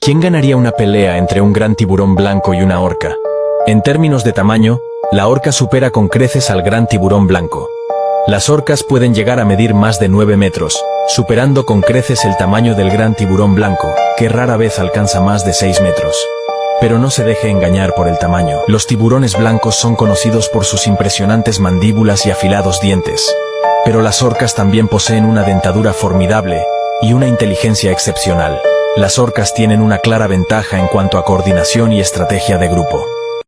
¿Quién ganaría una pelea entre un gran tiburón blanco y una orca? En términos de tamaño, la orca supera con creces al gran tiburón blanco. Las orcas pueden llegar a medir más de 9 metros, superando con creces el tamaño del gran tiburón blanco, que rara vez alcanza más de 6 metros. Pero no se deje engañar por el tamaño. Los tiburones blancos son conocidos por sus impresionantes mandíbulas y afilados dientes. Pero las orcas también poseen una dentadura formidable y una inteligencia excepcional. Las orcas tienen una clara ventaja en cuanto a coordinación y estrategia de grupo.